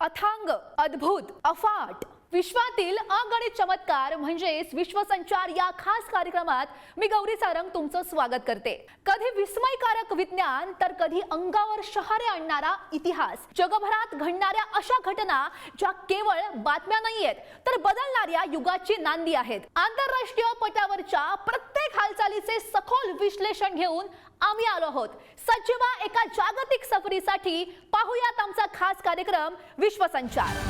अथांग, अद्भुत, अफाट विश्वातील अगणित चमत्कार म्हणजेच विश्वसंचार या खास कार्यक्रमात मी गौरी सारंग तुमचं स्वागत करते। कधी विस्मयकारक विज्ञान तर कधी अंगावर शहारे आणणारा इतिहास, जगभरात घडणाऱ्या अशा घटना ज्या केवळ बातम्या नाहीयेत तर बदलणाऱ्या युगाची नांदी आहेत। आंतरराष्ट्रीय पटावरच्या प्रत्येक हालचालीचे सखोल विश्लेषण घेऊन आम्ही आलो आहोत सजीवा एका जागतिक सफरीसाठी। पाहूयात आमचा खास कार्यक्रम विश्वसंचार।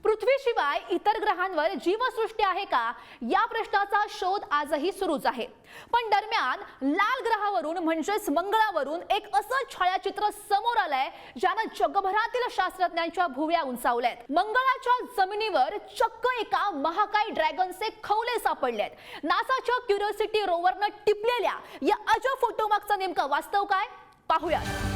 पृथ्वीशिवाय इतर ग्रहांवर जीवसृष्टी आहे का या प्रश्नाचा शोध आजही सुरूच आहे। पण दरम्यान लाल ग्रहावरून म्हणजेच मंगळावरून एक असं छायाचित्र समोर आलंय ज्यानं जगभरातील शास्त्रज्ञांच्या भुवया उंचावल्यात। मंगळाच्या जमिनीवर चक्क एका महाकाय ड्रॅगनचे खवले सापडलेत। नासाच्या क्युरिओसिटी रोवरनं टिपलेल्या या अजब फोटोमागचं नेमकं वास्तव काय पाहूयात।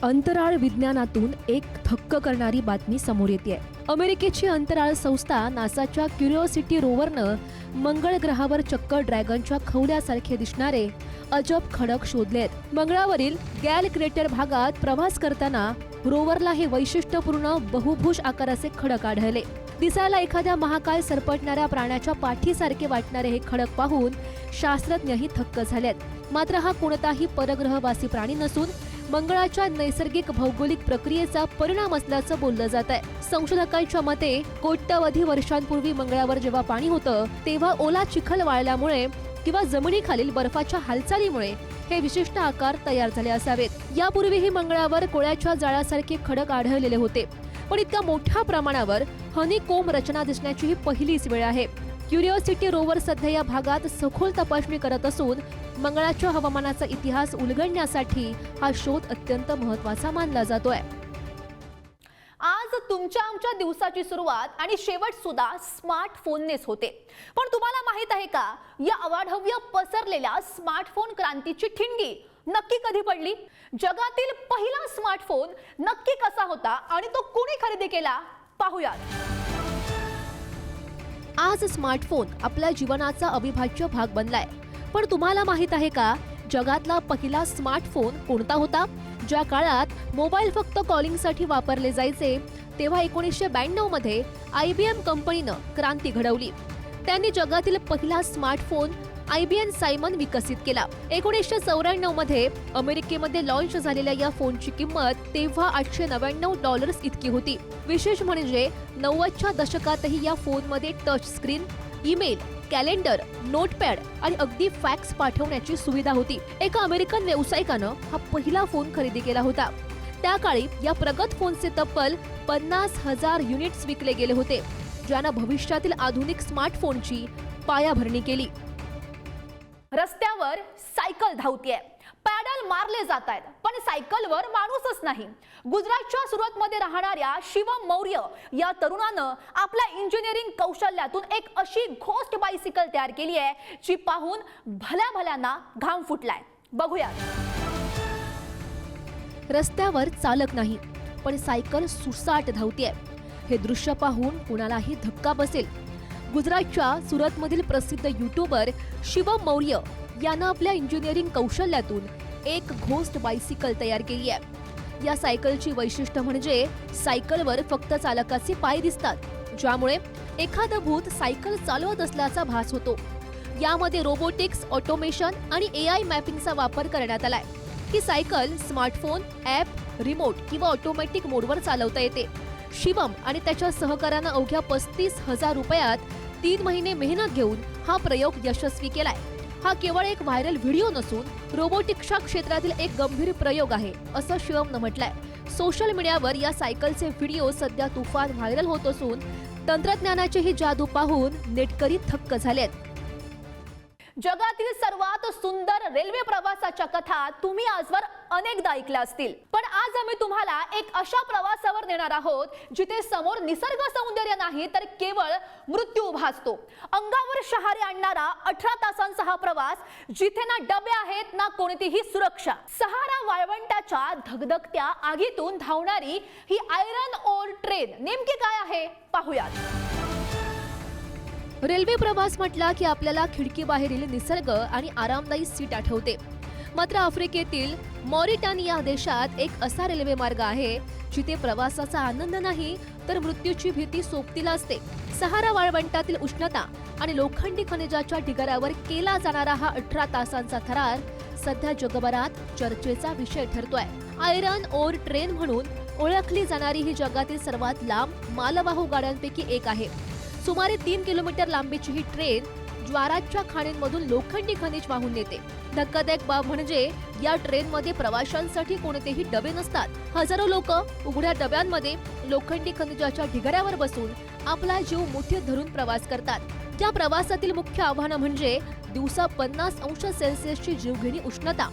अंतराळ विज्ञानातून एक थक्क करणारी बातमी समोर येते। अमेरिकेची अंतराळ संस्था नासाच्या क्युरिओसिटी रोवरनं मंगळ ग्रहावर चक्क ड्रॅगनच्या खवल्यासारखे दिसणारे अजब खडक शोधलेत। मंगळावरील गॅल क्रेटर भागात प्रवास करताना रोवरला हे वैशिष्ट्यपूर्ण बहुभुज आकाराचे खडक आढळले। दिसायला एखाद्या महाकाय सरपटणाऱ्या प्राण्याच्या पाठीसारखे वाटणारे हे खडक पाहून शास्त्रज्ञही थक्क झालेत। मात्र हा कोणताही परग्रहवासी प्राणी नसून मंगळाच्या नैसर्गिक भौगोलिक प्रक्रियेचा परिणाम असल्याचं बोललं जात आहे। संशोधकांच्या मते कोट्यवधी वर्षांपूर्वी मंगळावर जेव्हा पाणी होतं तेव्हा ओला चिखल वाळल्यामुळे किंवा जमिनीखालील बर्फाच्या हालचालीमुळे हे विशिष्ट आकार तयार झाले असावेत। यापूर्वीही मंगळावर कोळ्याच्या जाळ्यासारखे खडक आढळलेले होते, पण इतक्या मोठ्या प्रमाणावर हनीकोम रचना दिसण्याची ही पहिलीच वेळ आहे। क्युरिओसिटी रोवर सध्या या भागात सखोल तपासणी करत असून मंगळाच्या हवामानाचा इतिहास उलगडण्यासाठी हा शोध अत्यंत महत्त्वाचा मानला जातोय। आज तुमच्या आमच्या दिवसाची सुरुवात आणि शेवट सुद्धा स्मार्टफोननेच होते। पण तुम्हाला माहित आहे का या अवाढव्य पसरलेल्या स्मार्टफोन क्रांतीची ठिणगी नक्की कधी पडली? जगातील पहिला स्मार्टफोन नक्की कसा होता आणि तो कोणी खरेदी केला पाहूयात। आज स्मार्टफोन आपल्या जीवनाचा अविभाज्य भाग बनलाय। पण तुम्हाला माहित आहे का जगातला पहिला स्मार्टफोन कोणता होता? ज्या काळात मोबाईल फक्त कॉलिंगसाठी वापरले जायचे तेव्हा 1992 मध्ये IBM कंपनीनं क्रांती घडवली। त्यांनी जगातील पहिला स्मार्टफोन IBM सायमन विकसित केला। 1994 मध्ये अमेरिकेमध्ये लॉन्च झालेल्या या फोनची किंमत तेव्हा $899 इतकी होती। विशेष म्हणजे 90च्या दशकातही या फोनमध्ये touch screen, email, calendar, notepad आणि अगदी फॅक्स पाठवण्याची सुविधा होती। एका अमेरिकन व्यावसायिकानं हा पहिला फोन खरेदी केला होता। त्या काळी या प्रगत फोनचे तब्बल 50,000 युनिट्स विकले गेले होते, ज्यानं भविष्यातील आधुनिक स्मार्टफोनची पायाभरणी केली। रस्त्यावर सायकल धावतीये, पॅडल मारले जात आहेत, पण सायकलवर माणूसच नाही। गुजरातच्या सुरतमध्ये राहणाऱ्या शिवम मौर्य या तरुणानं आपल्या इंजिनिअरिंग कौशल्यातून एक अशी घोस्ट बायसिकल तयार केली आहे जी पाहून भल्या भल्यांना घाम फुटलाय। बघूयात। रस्त्यावर चालक नाही पण सायकल सुसाट धावतीये। हे दृश्य पाहून कुणालाही धक्का बसेल। गुजरातच्या सुरतमधील प्रसिद्ध यूट्यूबर शिवम मौर्य यानं आपल्या इंजिनिअरिंग कौशल्यातून एक घोस्ट बायसिकल तयार केली आहे। या सायकलची वैशिष्ट्य म्हणजे सायकलवर फक्त चालकाचे पाय दिसतात, ज्यामुळे एखादं भूत सायकल चालवत असल्याचा भास होतो। यामध्ये रोबोटिक्स, ऑटोमेशन आणि AI मॅपिंगचा वापर करण्यात आलाय। ही सायकल स्मार्टफोन, ॲप, रिमोट किंवा ऑटोमॅटिक मोडवर चालवता येते। शिवम आणि त्याच्या सहकाऱ्यानं अवघ्या 35,000 रुपयात 3 महिने मेहनत घेऊन हा प्रयोग यशस्वी केलाय। हा केवळ एक व्हायरल व्हिडिओ नसून रोबोटिक्सच्या क्षेत्रातील एक गंभीर प्रयोग आहे, असं शिवमनं म्हटलंय। सोशल मीडियावर या सायकलचे व्हिडिओ सध्या तुफान व्हायरल होत असून तंत्रज्ञानाची ही जादू पाहून नेटकरी थक्क झालेत। जगातील सर्वात सुंदर रेल्वे प्रवासाच्या कथा तुम्ही आजवर अनेकदा ऐकल्या असतील, पण आज आम्ही तुम्हाला एक अशा प्रवासावर नेणार आहोत जिथे समोर निसर्ग सौंदर्य नाही तर केवळ मृत्यू उभा असतो। अंगावर शहारे आणणारा 18 तासांचा हा प्रवास, जिथे ना डबे आहेत ना कोणतीही सुरक्षा। सहारा वाळवंटाच्या धगधगत्या आगीतून धावणारी ही आयरन ओर ट्रेन नेमकी काय आहे पाहूयात। रेल्वे प्रवास म्हटला की आपल्याला खिडकीबाहेरील निसर्ग आणि आरामदायी सीट आठवते। मात्र आफ्रिकेतील मॉरिटानिया देशात एक असा रेल्वे मार्ग आहे जिथे प्रवासाचा आनंद नाही तर मृत्यूची भीती सोबतीला असते. सहारा वाळवंटातील उष्णता आणि लोखंडी खनिजाच्या ढिगाऱ्यावर केला जाणारा हा 18 तासांचा थरार सध्या जगभरात चर्चेचा विषय ठरतोय. आयरन ओर ट्रेन म्हणून ओळखली जाणारी ही जगातील सर्वात लांब मालवाहू गाड्यांपैकी एक आहे. सुमारे 3 किलोमीटर लांबीची ही ट्रेन ज्वाराच्या खाणींमधून लोखंडी खनिज वाहून नेते. धक्कादायक बाब म्हणजे या ट्रेनमध्ये प्रवाशांसाठी कोणतेही डबे नसतात. हजारो लोक उघड्या डब्यांमध्ये लोखंडी खनिजाच्या ढिगाऱ्यावर बसून आपला जीव मुठीत धरून प्रवास करतात. या प्रवासातील मुख्य आव्हान म्हणजे दिवसा 50 अंश सेल्सिअसची जीवघेणी उष्णता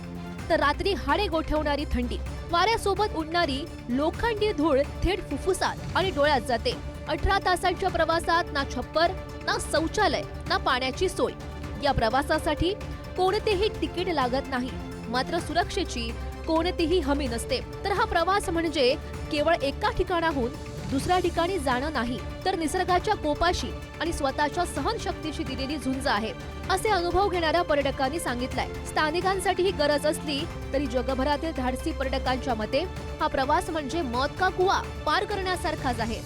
तर रात्री हाडे गोठवणारी थंडी. वाऱ्यासोबत उडणारी लोखंडी धूळ थेट फुफ्फुसात आणि डोळ्यात जाते. 18 तासांच्या प्रवासात ना छप्पर, ना शौचालय, ना पाण्याची सोय. या प्रवासासाठी कोणतेही तिकीट लागत नाही, मात्र सुरक्षेची कोणतीही हमी नसते. तर हा प्रवास म्हणजे केवळ एका ठिकाणाहून दुसऱ्या ठिकाणी जाणं नाही, तर निसर्गाच्या कोपाशी आणि स्वतःच्या सहनशक्तीशी दिलेली झुंज आहे, असे अनुभव घेणाऱ्या पर्यटकांनी सांगितलंय. स्थानिकांसाठी ही गरज असली तरी जगभरातील धाडसी पर्यटकांच्या मते हा प्रवास म्हणजे मौत का कुआ पार करण्यासारखाच आहे.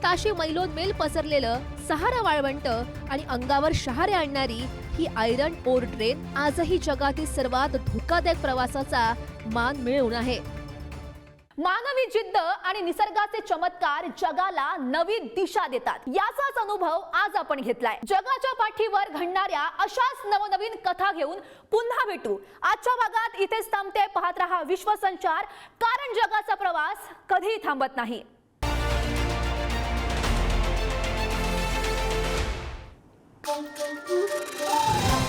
ताशी मैलोनमेल पसरलेलं सहारा वाळवंट आणि अंगावर शहारे आणणारी ही आयरन ओर ट्रेन आजही जगातील सर्वात धोकादायक प्रवासाचा मान मिळवून आहे. मानवी जिद्द आणि निसर्गाचे चमत्कार जगाला नवी दिशा देतात. याचाच अनुभव आज आपण घेतलाय. जगाच्या पाठीवर घडणाऱ्या अशाच नवनवीन कथा घेऊन पुन्हा भेटू. आजच्या भागात इथेच थांबते. पाहत रहा विश्वसंचार, कारण जगाचा प्रवास कधीही थांबत नाही. Thank you.